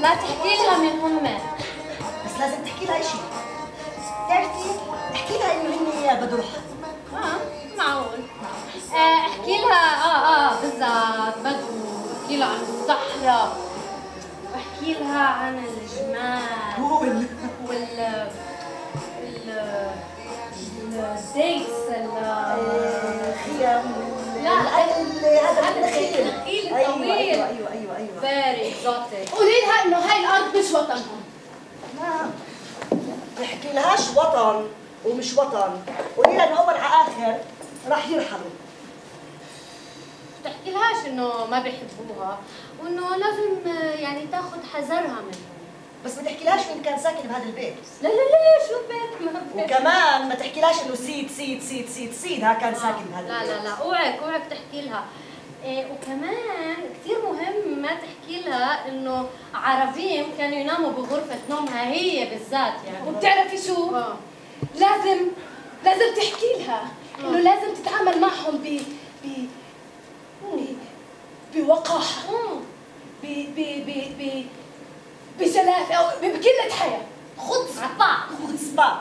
لا تحكي لها من هم. بس لازم تحكي لها شيء. بتعرفي احكي لها انه هن بدو روحها. معقول. احكي لها بالضبط بدو. احكي لها عن الصحراء، واحكي لها عن الجمال الديتس الخيام. لا هذا النخيل الطويل. ايوه فيري اكزوتيك. قولي لها انه هاي الارض مش وطنهم. ما تحكي لهاش وطن ومش وطن، قولي لها انه اول على اخر راح يرحلوا. تحكي لهاش انه ما بيحبوها وانه لازم يعني تاخذ حذرها منهم. بس ما تحكي لهاش مين كان ساكن بهذا البيت. لا شو بيت ما بيت. وكمان ما تحكي لهاش انه سيد ها كان ساكن بهذا البيت. لا اوعك تحكي لها. وكمان كثير مهم ما تحكي لها انه عربيين كانوا يناموا بغرفة نومها هي بالذات يعني. وبتعرفي شو؟ لازم تحكي لها انه لازم تتعامل معهم بوقاحة، بجلافة أو بكلمة حياة. خطسبة.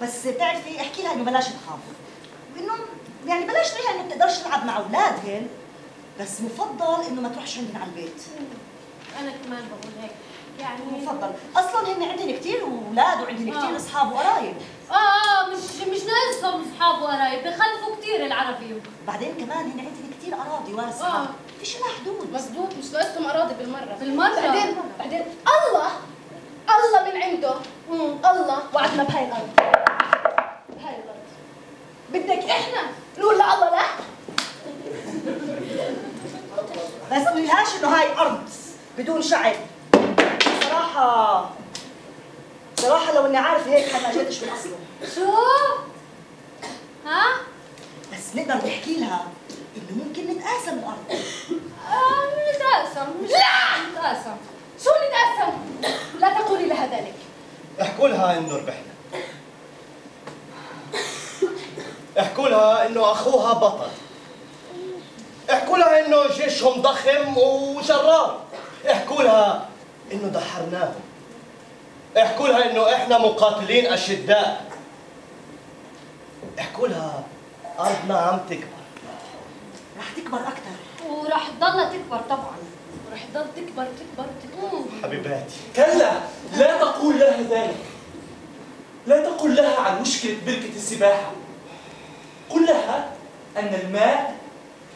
بس بتعرفي احكي لها انه بلاش تخاف، وانه يعني بلاش تقولها انه بتقدرش تلعب مع اولادهن، بس مفضل انه ما تروحش عندنا على البيت. انا كمان بقول هيك يعني. مفضل، اصلا هن عندهن كثير اولاد وعندهن كثير اصحاب وقرايب. مش ناقصهم اصحاب وقرايب، بخلفوا كثير العربي. بعدين كمان هن عندهن كثير اراضي واصحاب. فيش لها حدود. مزبوط، مش ناقصهم اراضي بالمره. بعدين الله من عنده. الله وعدنا بهاي الارض. بدك احنا نقول لله لا؟ بس ما لهاش انه هاي ارض بدون شعب. صراحة لو اني عارف هيك ما جيتش من اصله. شو؟ بس نقدر نحكي لها انه ممكن نتقاسم الارض. نتقاسم. لا نتقاسم. شو نتقاسم؟ لا تقولي لها ذلك. احكوا لها انه ربحنا. احكوا لها انه اخوها بطل. احكوا لها انه جيشهم ضخم وجرار. احكوا لها انه دحرناهم. احكوا لها انه احنا مقاتلين اشداء. احكوا لها ارضنا عم تكبر. رح تكبر اكثر وراح تضلها تكبر طبعا. ورح تضل تكبر. حبيباتي كلا، لا تقول لها ذلك. لا تقل لها عن مشكلة بركة السباحة. قل لها أن الماء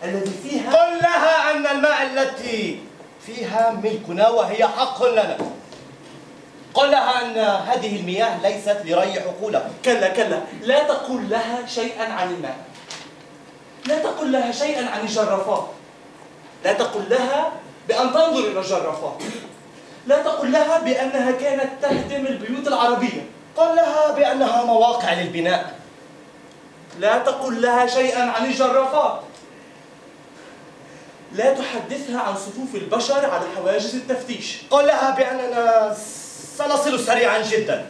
الذي فيها، قل لها أن الماء التي فيها ملكنا وهي حق لنا. قل لها أن هذه المياه ليست لري حقولها. كلا، لا تقل لها شيئا عن الماء. لا تقل لها شيئا عن الجرافات. لا تقل لها بأن تنظر إلى الجرافات. لا تقل لها بأنها كانت تهدم البيوت العربية. قل لها بأنها مواقع للبناء. لا تقل لها شيئا عن الجرافات. لا تحدثها عن صفوف البشر على حواجز التفتيش. قل لها بأننا سنصل سريعا جدا.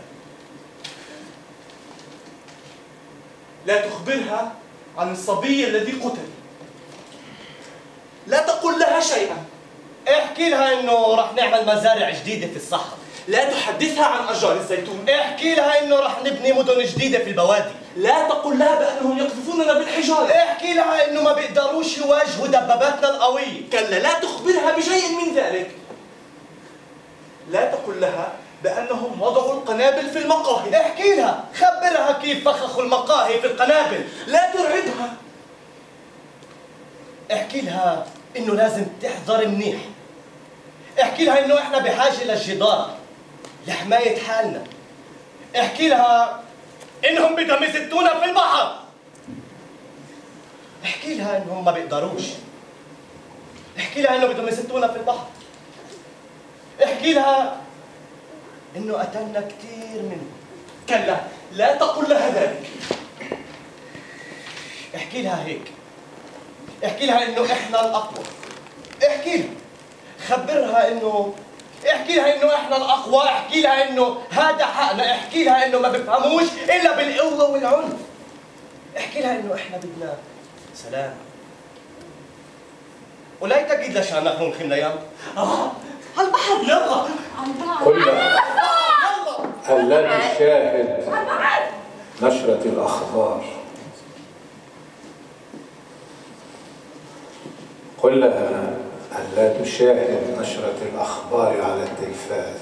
لا تخبرها عن الصبي الذي قتل. لا تقل لها شيئا. احكي لها انه رح نعمل مزارع جديدة في الصحراء. لا تحدثها عن أشجار الزيتون. احكي لها انه رح نبني مدن جديدة في البوادي. لا تقل لها بأنهم يقذفوننا بالحجارة. احكي لها انه ما بيقدروش يواجهوا دباباتنا القوية. كلا، لا تخبرها بشيء من ذلك. لا تقل لها بأنهم وضعوا القنابل في المقاهي. احكي لها، خبرها كيف فخخوا المقاهي في القنابل. لا ترعبها. احكي لها انه لازم تحذر منيح. احكي لها انه احنا بحاجة للجدار لحماية حالنا. احكي لها انهم بدهم يستونا في البحر. احكي لها انهم ما بيقدروش. احكي لها انه بدهم يستونا في البحر. احكي لها انه قتلنا كثير منهم. كلا، لا تقل لها ذلك. احكي لها هيك. احكي لها انه احنا الاقوى. احكي لها، خبرها انه، احكي لها انه احنا الاقوى. احكي لها انه هذا حقنا. احكي لها انه ما بفهموش الا بالقوه والعنف. احكي لها انه احنا بدنا سلام. ولا يتأكد لشان نحن خمليان. هالبحر يلا كلها هلا تشاهد نشرة الأخبار، قل لها ألا تشاهد نشرة الأخبار على التلفاز،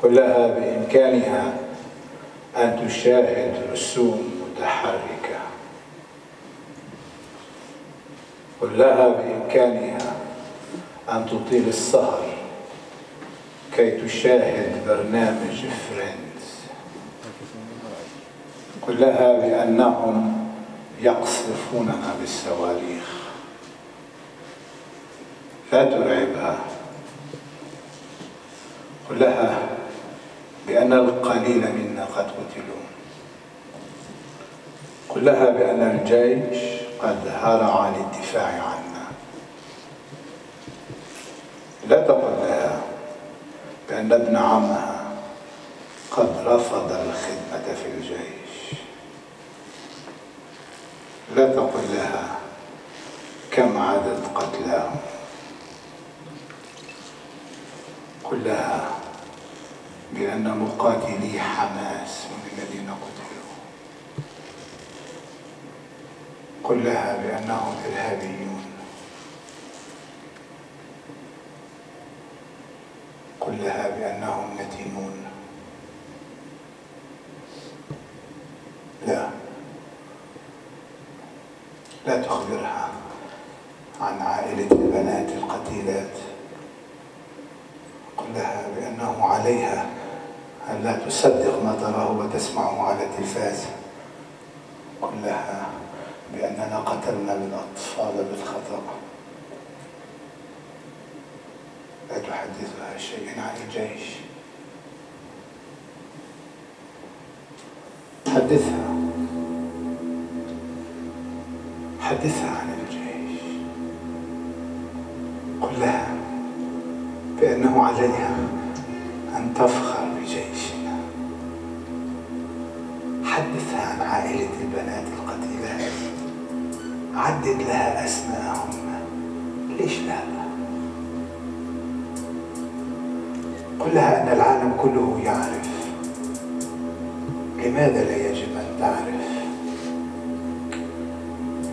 قل لها بإمكانها أن تشاهد رسوم متحركة، قل لها بإمكانها أن تطيل السهر كي تشاهد برنامج فريندز، قل لها بأنهم يقصفوننا بالصواريخ، لا ترعبها، قل لها بأن القليل منا قد قتلوا، قل لها بأن الجيش قد هرع للدفاع عنا، لا تقل لها بأن ابن عمها قد رفض الخدمة في الجيش، لا تقل لها كم عدد قتلاهم، قل لها بأن مقاتلي حماس هم الذين قتلوا، قل لها بأنهم إرهابيون، قل لها بأنهم نتنون، لا تخبرها عن عائلة البنات القتيلات، قل لها بأنه عليها أن لا تصدق ما تراه وتسمعه على التلفاز، قل لها بأننا قتلنا الأطفال بالخطأ، لا تحدثها شيئا عن الجيش، حدثها عن الجيش، قل لها بأنه عليها أن تفخر بجيشنا، حدثها عن عائلة البنات القتيلات، عدد لها أسماءهم، ليش لا؟ قل لها أن العالم كله يعرف، لماذا لا يجب أن تعرف؟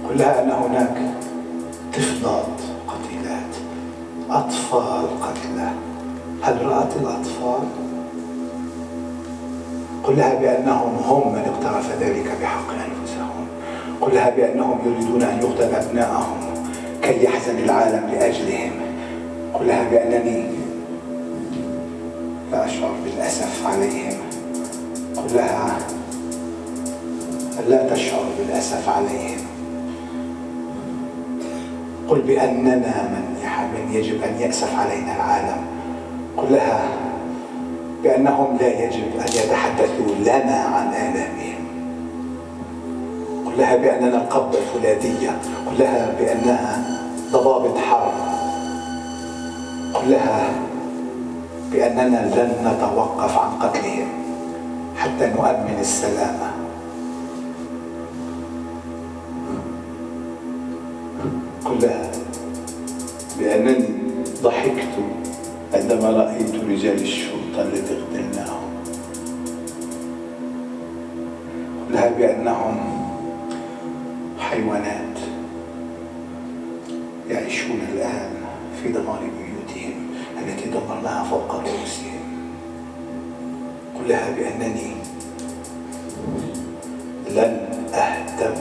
قل لها أن هناك طفلات قتيلات، أطفال قتلى، هل رأت الأطفال؟ قل لها بأنهم هم من اقترف ذلك بحق أنفسهم، قل لها بأنهم يريدون أن يقتل أبنائهم كي يحزن العالم لأجلهم، قل لها بأنني لا أشعر بالأسف عليهم، قل لها لا تشعر بالأسف عليهم، قل بأننا من يجب أن يأسف علينا العالم، قل لها بأنهم لا يجب أن يتحدثوا لنا عن آلامهم، قل لها بأننا القبضة الفولاذية، قل لها بأنها ضبابة حرب، قل لها بأننا لن نتوقف عن قتلهم حتى نؤمن السلامة، قل لها بأنني ضحكت عندما رأيت رجال الشرطة الذي اغتلناهم، قل لها بأنهم حيوانات يعيشون الآن في دمار بيوتهم التي دمرناها فوق رؤوسهم، قل لها بأنني لن أهتم